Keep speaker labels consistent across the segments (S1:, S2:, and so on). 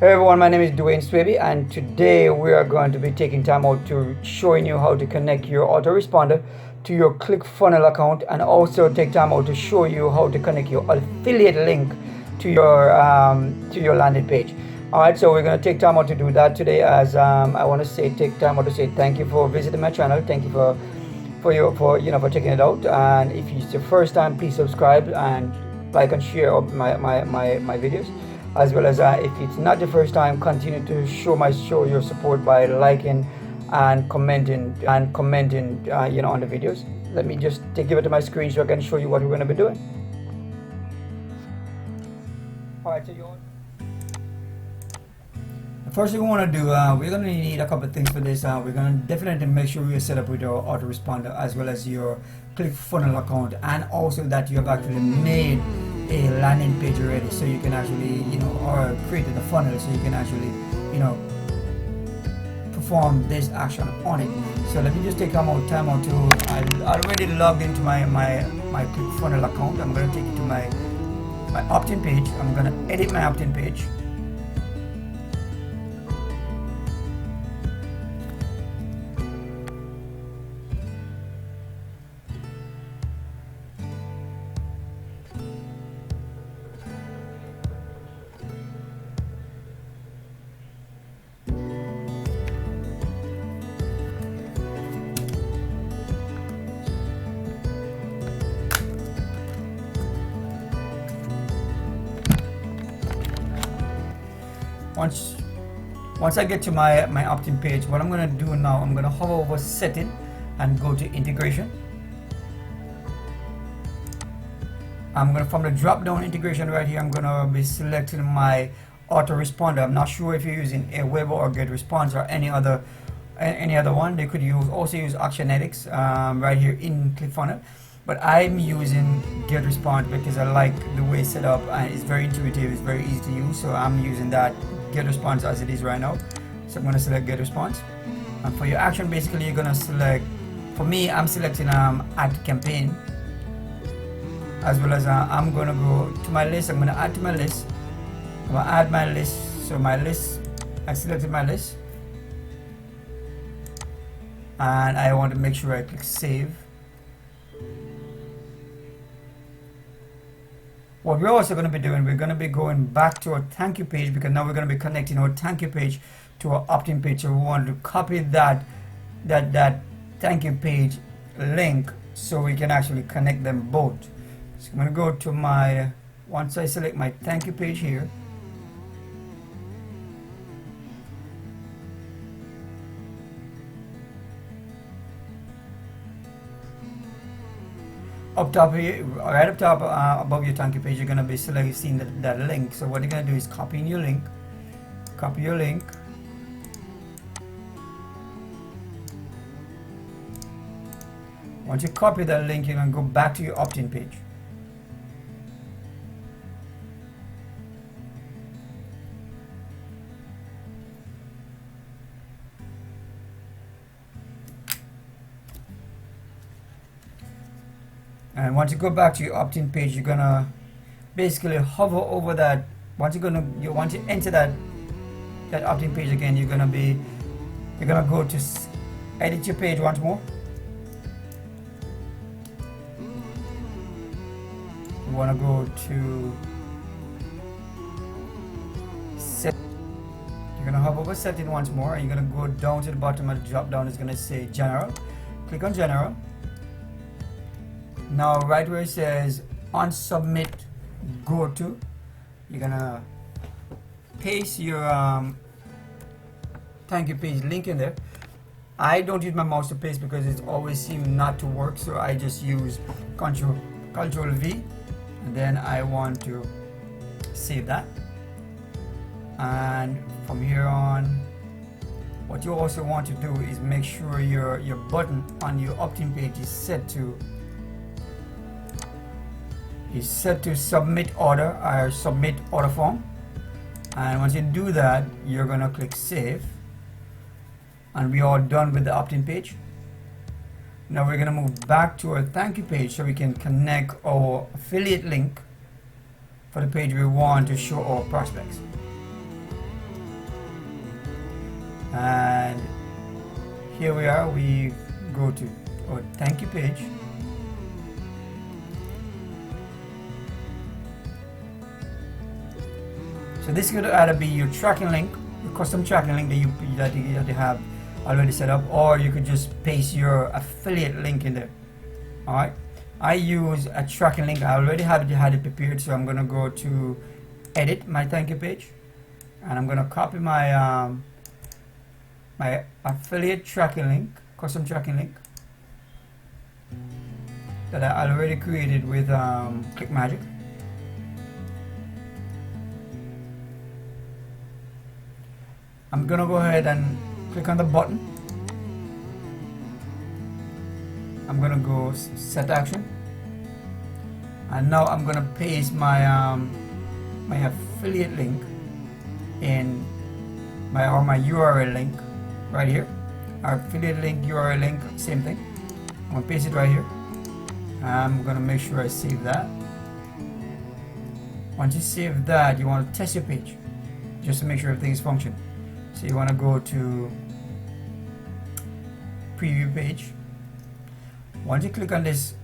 S1: Hey everyone, my name is Dwayne Swaby, and today we are going to be taking time out to showing you how to connect your autoresponder to your ClickFunnels account, and also take time out to show you how to connect your affiliate link to your landing page. All right, so we're going to take time out to do that today. As I want to say, take time out to say thank you for visiting my channel. Thank you for checking it out. And if it's your first time, please subscribe and like and share my videos, as well as if it's not the first time, continue to show your support by liking and commenting on the videos. Let me just give it to my screen so I can show you what we're going to be doing. All right, so the first thing we want to do, we're going to need a couple of things for this. We're going to definitely make sure you're set up with your autoresponder as well as your ClickFunnels account, and also that you have actually made a landing page already, so you can actually or created a funnel so you can actually perform this action on it. So let me just take time out to I already logged into my ClickFunnels account. I'm going to take it to my opt-in page. I'm going to edit my opt-in page. Once I get to my opt-in page, what I'm going to do now, I'm going to hover over setting and go to integration. I'm going to, from the drop down integration right here, I'm going to be selecting my autoresponder. I'm not sure if you're using Aweber or GetResponse or any other one. They could also use Actionetics right here in ClickFunnels, but I'm using GetResponse because I like the way it's set up and it's very intuitive, it's very easy to use, so I'm using that GetResponse as it is right now. So I'm going to select GetResponse, and for your action, basically you're going to select, for me I'm selecting add campaign, as well as I'm going to go to my list. I'm going to add to my list. I'm going to add my list. So my list, I selected my list, and I want to make sure I click save. What we're also going to be doing, we're going to be going back to our thank you page, because now we're going to be connecting our thank you page to our opt-in page. So we want to copy that thank you page link so we can actually connect them both. So I'm going to go to once I select my thank you page here, up top here, right up top above your thank you page, you're going to be seeing that link. So what you're going to do is copy your link. Once you copy that link, you're going to go back to your opt-in page. And once you go back to your opt-in page, you're gonna basically hover over that. Once you enter that opt-in page again, you're gonna go to edit your page once more. You wanna go to set. You're gonna hover over setting once more, and you're gonna go down to the bottom of the drop down. It's gonna say general. Click on general. Now right where it says on submit go to, you're gonna paste your thank you page link in there. I don't use my mouse to paste because it always seems not to work, so I just use control V, and then I want to save that. And from here on, what you also want to do is make sure your button on your opt-in page is set to submit order or submit order form. And once you do that, you're gonna click save, and we are done with the opt-in page. Now we're gonna move back to our thank you page so we can connect our affiliate link for the page we want to show our prospects. and here we are. We go to our thank you page. So this could either be your tracking link, your custom tracking link that you have already set up, or you could just paste your affiliate link in there. All right, I use a tracking link. I already had it prepared, so I'm gonna go to edit my thank you page, and I'm gonna copy my my affiliate tracking link, custom tracking link that I already created with ClickMagick. I'm gonna go ahead and click on the button. I'm gonna go set action, and now I'm gonna paste my my affiliate link in my URL link right here. Our affiliate link, URL link, same thing. I'm gonna paste it right here. I'm gonna make sure I save that. Once you save that, you want to test your page just to make sure everything is functioning. So you want to go to preview page. Once you click on this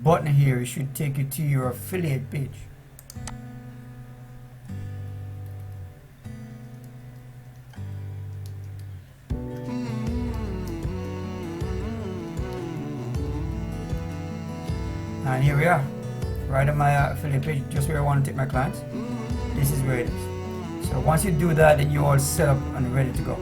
S1: button here, it should take you to your affiliate page. And here we are, right on my affiliate page, just where I want to take my clients. This is where it is. So once you do that, then you're all set up and ready to go.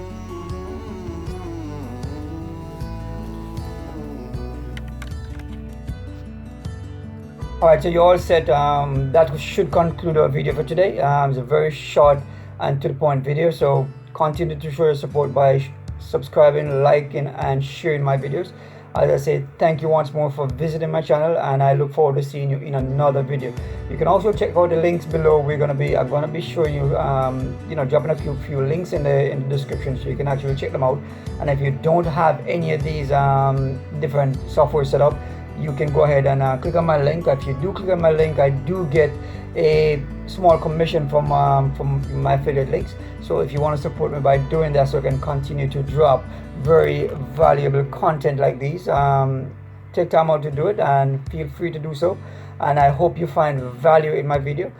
S1: Alright, so you're all set. That should conclude our video for today. It's a very short and to the point video, so continue to show your support by subscribing, liking, and sharing my videos. As I say, thank you once more for visiting my channel, and I look forward to seeing you in another video. You can also check out the links below. I'm gonna be showing you, dropping a few links in the description, so you can actually check them out. And if you don't have any of these different software set up, you can go ahead and click on my link. If you do click on my link, I do get a small commission from my affiliate links. So if you want to support me by doing that, so I can continue to drop very valuable content like these, take time out to do it, and feel free to do so. And I hope you find value in my video.